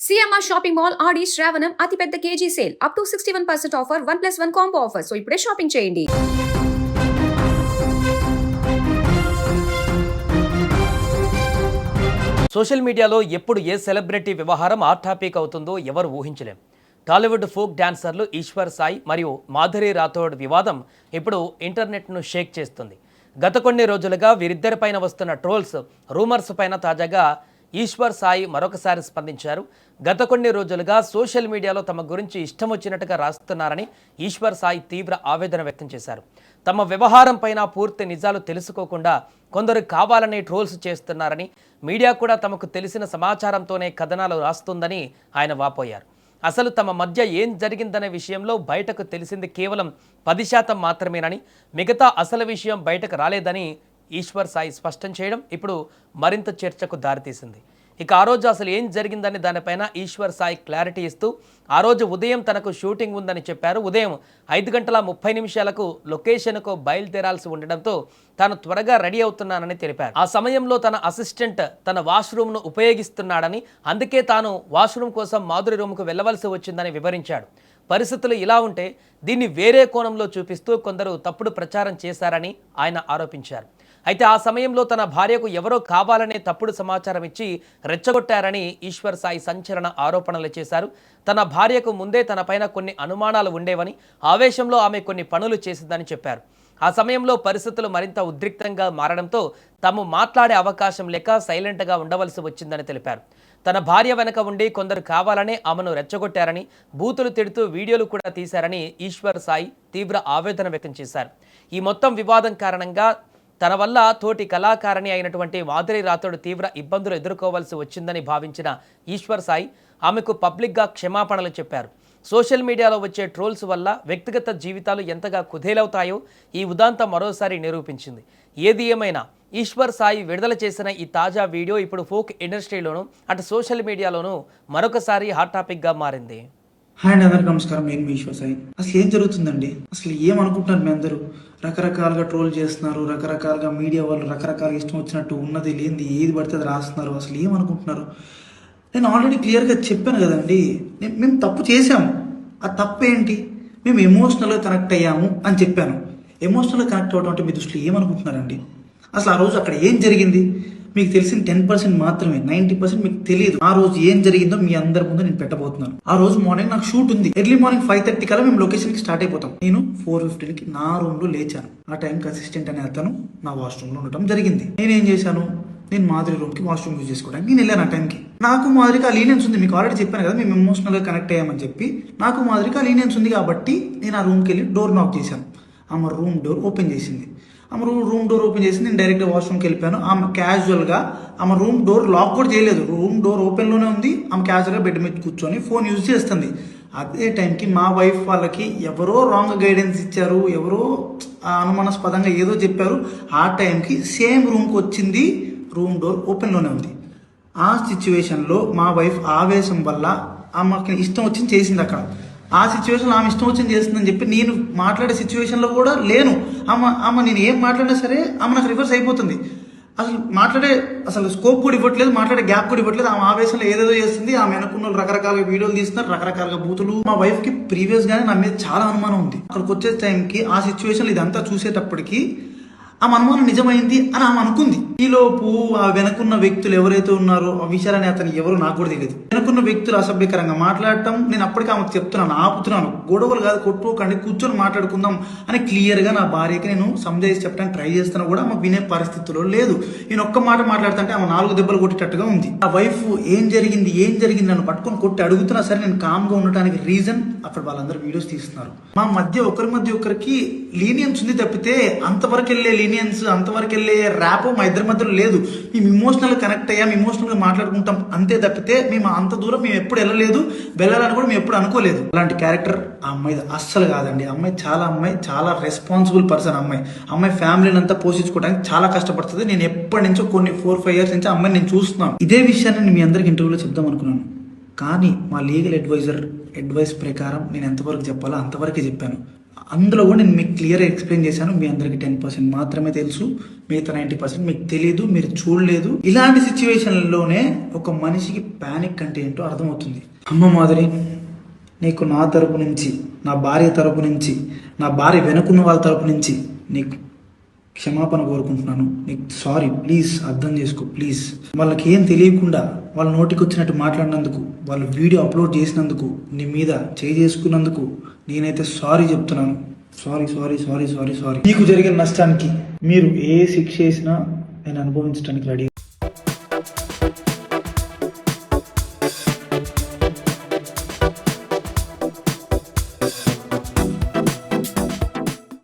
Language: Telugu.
సిఎంఆర్ షాపింగ్ మాల్ ఆడి శ్రావణం అతిపెద్ద KG sale up to 61% offer 1+1 combo offer. So ఇప్పుడే షాపింగ్ చేయండి. సోషల్ మీడియాలో ఎప్పుడు ఏ సెలబ్రిటీ వ్యవహారం హాట్ టాపిక్ అవుతుందో ఎవరు ఊహించలేం. టాలీవుడ్ ఫోక్ డాన్సర్లు ఈశ్వర్ సాయి మరియు మాధురి రాథోడ్ వివాదం ఇప్పుడు ఇంటర్నెట్ను షేక్ చేస్తుంది. గత కొన్ని రోజులుగా వీరిద్దరిపైన వస్తున్న ట్రోల్స్, రూమర్స్ పైన తాజాగా ఈశ్వర్ సాయి మరొకసారి స్పందించారు. గత కొన్ని రోజులుగా సోషల్ మీడియాలో తమ గురించి ఇష్టం వచ్చినట్టుగా రాస్తున్నారని ఈశ్వర్ సాయి తీవ్ర ఆవేదన వ్యక్తం చేశారు. తమ వ్యవహారం పైన పూర్తి నిజాలు తెలుసుకోకుండా కొందరు కావాలని ట్రోల్స్ చేస్తున్నారని, మీడియా కూడా తమకు తెలిసిన సమాచారంతోనే కథనాలు రాస్తుందని ఆయన వాపోయారు. అసలు తమ మధ్య ఏం జరిగిందనే విషయంలో బయటకు తెలిసింది కేవలం 10% మాత్రమేనని, మిగతా అసలు విషయం బయటకు రాలేదని ఈశ్వర్ సాయి స్పష్టం చేయడం ఇప్పుడు మరింత చర్చకు దారితీసింది. ఇక ఆ రోజు అసలు ఏం జరిగిందని దానిపైన ఈశ్వర్ సాయి క్లారిటీ ఇస్తూ, ఆ రోజు ఉదయం తనకు షూటింగ్ ఉందని చెప్పారు. ఉదయం 5:30 లొకేషన్కు బయలుదేరాల్సి ఉండడంతో తాను త్వరగా రెడీ అవుతున్నానని తెలిపారు. ఆ సమయంలో తన అసిస్టెంట్ తన వాష్రూమ్ను ఉపయోగిస్తున్నాడని, అందుకే తాను వాష్రూమ్ కోసం మాధురి రూమ్కు వెళ్ళవలసి వచ్చిందని వివరించాడు. పరిస్థితులు ఇలా ఉంటే దీన్ని వేరే కోణంలో చూపిస్తూ కొందరు తప్పుడు ప్రచారం చేశారని ఆయన ఆరోపించారు. అయితే ఆ సమయంలో తన భార్యకు ఎవరో కావాలనే తప్పుడు సమాచారం ఇచ్చి రెచ్చగొట్టారని ఈశ్వర్ సాయి సంచలన ఆరోపణలు చేశారు. తన భార్యకు ముందే తనపైన కొన్ని అనుమానాలు ఉండేవని, ఆవేశంలో ఆమె కొన్ని పనులు చేసిందని చెప్పారు. ఆ సమయంలో పరిస్థితులు మరింత ఉద్రిక్తంగా మారడంతో తాము మాట్లాడే అవకాశం లేక సైలెంట్గా ఉండవలసి వచ్చిందని తెలిపారు. తన భార్య వెనక ఉండి కొందరు కావాలనే ఆమెను రెచ్చగొట్టారని, బూతులు తిడుతూ వీడియోలు కూడా తీశారని ఈశ్వర్ సాయి తీవ్ర ఆవేదన వ్యక్తం చేశారు. ఈ మొత్తం వివాదం కారణంగా తన వల్ల తోటి కళాకారిణి అయినటువంటి మాధురి రాథోడ్ తీవ్ర ఇబ్బందులు ఎదుర్కోవాల్సి వచ్చిందని భావించిన ఈశ్వర్ సాయి ఆమెకు పబ్లిక్గా క్షమాపణలు చెప్పారు. సోషల్ మీడియాలో వచ్చే ట్రోల్స్ వల్ల వ్యక్తిగత జీవితాలు ఎంతగా కుదేలవుతాయో ఈ ఉదాంతం మరోసారి నిరూపించింది. ఏది ఏమైనా ఈశ్వర్ సాయి విడుదల చేసిన ఈ తాజా వీడియో ఇప్పుడు ఫోక్ ఇండస్ట్రీలోనూ అటు సోషల్ మీడియాలోనూ మరొకసారి హాట్ టాపిక్గా మారింది. హాయ్ అండి, అందరికీ నమస్కారం. నేను మీ ఈశ్వర్ సాయి. అసలు ఏం జరుగుతుందండి? అసలు ఏమనుకుంటున్నారు మీ అందరూ? రకరకాలుగా ట్రోల్ చేస్తున్నారు, రకరకాలుగా మీడియా వాళ్ళు రకరకాలుగా ఇష్టం వచ్చినట్టు ఉన్నది లేనిది ఏది పడితే అది రాస్తున్నారు. అసలు ఏమనుకుంటున్నారు? నేను ఆల్రెడీ క్లియర్గా చెప్పాను కదండి, మేము తప్పు చేసాము. ఆ తప్పు ఏంటి? మేము ఎమోషనల్గా కనెక్ట్ అయ్యాము అని చెప్పాను. ఎమోషనల్గా కనెక్ట్ అవ్వడం అంటే మీ దృష్టిలో ఏమనుకుంటున్నారండి? అసలు ఆ రోజు అక్కడ ఏం జరిగింది మీకు తెలిసిన 10% మాత్రమే, 90% మీకు తెలియదు. ఆ రోజు ఏం జరిగిందో మీ అందరి ముందు నేను పెట్టబోతున్నాను. ఆ రోజు మార్నింగ్ నాకు షూట్ ఉంది. ఎర్లీ మార్నింగ్ 5:30 కల్లా మేము లొకేషన్కి స్టార్ట్ అయిపోతాం. నేను 4:15కి నా రూమ్ లో లేచాను. ఆ టైంకి అసిస్టెంట్ అనే అతను నా వాష్రూమ్ లో ఉండటం జరిగింది. నేనేం చేశాను, నేను మాధురి రూమ్ కి వాష్రూమ్ యూజ్ చేసుకోవడానికి నేను వెళ్ళాను. ఆ టైంకి నాకు మాధురికి ఆ లీనియన్స్ ఉంది. మీకు ఆల్రెడీ చెప్పాను కదా, మేము ఎమోషనల్ గా కనెక్ట్ అయ్యామని చెప్పి. నాకు మాధురికి ఆ లీనియన్స్ ఉంది కాబట్టి నేను ఆ రూమ్కి వెళ్ళి డోర్ నాక్ చేశాను. ఆమె రూమ్ డోర్ ఓపెన్ చేసింది. ఆమె రూమ్ డోర్ ఓపెన్ చేసి నేను డైరెక్ట్గా వాష్రూమ్కి వెళ్ళిపోయాను. ఆమె క్యాజువల్గా ఆమె రూమ్ డోర్ లాక్ కూడా చేయలేదు, రూమ్ డోర్ ఓపెన్లోనే ఉంది. ఆమె క్యాజువల్గా బెడ్ మీద కూర్చొని ఫోన్ యూజ్ చేస్తుంది. అదే టైంకి మా వైఫ్ వాళ్ళకి ఎవరో రాంగ్ గైడెన్స్ ఇచ్చారు, ఎవరో అనుమానాస్పదంగా ఏదో చెప్పారు. ఆ టైంకి సేమ్ రూమ్కి వచ్చింది, రూమ్ డోర్ ఓపెన్లోనే ఉంది. ఆ సిచ్యువేషన్లో మా వైఫ్ ఆవేశం వల్ల ఆమెకి ఇష్టం వచ్చింది చేసింది. అక్కడ ఆ సిచ్యువేషన్లో ఆమె ఇష్టం వచ్చింది చేస్తుందని చెప్పి నేను మాట్లాడే సిచ్యువేషన్లో కూడా లేను. ఆమె నేను ఏం మాట్లాడినా సరే ఆమె నాకు రివర్స్ అయిపోతుంది. అసలు స్కోప్ కూడా ఇవ్వట్లేదు, మాట్లాడే గ్యాప్ కూడా ఇవ్వట్లేదు. ఆమె ఆవేశంలో ఏదేదో చేస్తుంది. ఆమె అనుకున్న రకరకాలుగా వీడియోలు తీస్తున్నారు, రకరకాలుగా బూతులు. మా వైఫ్ కి ప్రీవియస్ గానే నా మీద చాలా అనుమానం ఉంది. అక్కడికి వచ్చే టైంకి ఆ సిచ్యువేషన్ ఇదంతా చూసేటప్పటికి ఆమె అనుమానం నిజమైంది అని ఆమె అనుకుంది. ఈలోపు ఆ వెనుకున్న వ్యక్తులు ఎవరైతే ఉన్నారో ఆ విషయాలని అతను ఎవరో నాకు కూడా తెలియదు. వెనుకున్న వ్యక్తులు అసభ్యకరంగా మాట్లాడటం నేను అప్పటికే ఆమెకు చెప్తున్నాను, ఆపుతున్నాను. గొడవలు కాదు, కొట్టుకోకండి, కూర్చొని మాట్లాడుకుందాం అని క్లియర్ గా నా భార్యకి నేను సంజాయిసి చెప్పడానికి ట్రై చేస్తున్నా కూడా ఆమె వినే పరిస్థితిలో లేదు. నేను ఒక్క మాట మాట్లాడుతుంటే ఆమె 4 దెబ్బలు కొట్టేటట్టుగా ఉంది. ఆ వైఫ్ ఏం జరిగింది నన్ను పట్టుకొని కొట్టి అడుగుతున్నా సరే నేను కామ్ గా ఉండటానికి రీజన్ అక్కడ వాళ్ళందరూ వీడియోస్ తీస్తున్నారు. మా మధ్య ఒకరికి లీనియన్స్ ఉంది తప్పితే అంతవరకు వెళ్ళే అంతవరకు వెళ్ళే ర్యాప్ మా ఇద్దరి మధ్యలో లేదు. మేము ఇమోషనల్ కనెక్ట్ అయ్యాం, ఇమోషనల్ గా మాట్లాడుకుంటాం అంతే తప్పితే మేము అంత దూరం మేము ఎప్పుడు వెళ్ళాలని కూడా మేము ఎప్పుడు అనుకోలేదు. అలాంటి క్యారెక్టర్ ఆ అమ్మాయి అస్సలు కాదండి. అమ్మాయి చాలా రెస్పాన్సిబుల్ పర్సన్. అమ్మాయి ఫ్యామిలీని అంతా పోషించుకోవడానికి చాలా కష్టపడుతుంది. నేను ఎప్పటి నుంచో కొన్ని 4-5 years నుంచి అమ్మాయిని నేను చూస్తున్నాను. ఇదే విషయాన్ని మీ అందరికి ఇంటర్వ్యూలో చెప్దాం అనుకున్నాను, కానీ మా లీగల్ అడ్వైస్ ప్రకారం నేను ఎంతవరకు చెప్పాలో అంతవరకే చెప్పాను. అందులో కూడా నేను మీకు క్లియర్గా ఎక్స్ప్లెయిన్ చేశాను. మీ అందరికి 10% మాత్రమే తెలుసు, మిగతా 90% మీకు తెలియదు, మీరు చూడలేదు. ఇలాంటి సిచ్యువేషన్లోనే ఒక మనిషికి ప్యానిక్ అంటే ఏంటో అర్థమవుతుంది. అమ్మ మాధురి, నీకు నా తరపు నుంచి, నా భార్య తరపు నుంచి, నా భార్య వెనుకున్న వాళ్ళ తరపు నుంచి నీకు క్షమాపణ కోరుకుంటున్నాను. నీకు సారీ, ప్లీజ్ అర్థం చేసుకో ప్లీజ్. వాళ్ళకి ఏం తెలియకుండా వాళ్ళ నోటికి వచ్చినట్టు మాట్లాడినందుకు, వాళ్ళు వీడియో అప్లోడ్ చేసినందుకు, నీ మీద చేసుకున్నందుకు నేనైతే సారీ చెప్తున్నాను. Sorry sorry sorry sorry sorry. మీకు జరిగిన నష్టానికి మీరు ఏ శిక్ష వేసినా నేను అనుభవించడానికి రెడీ.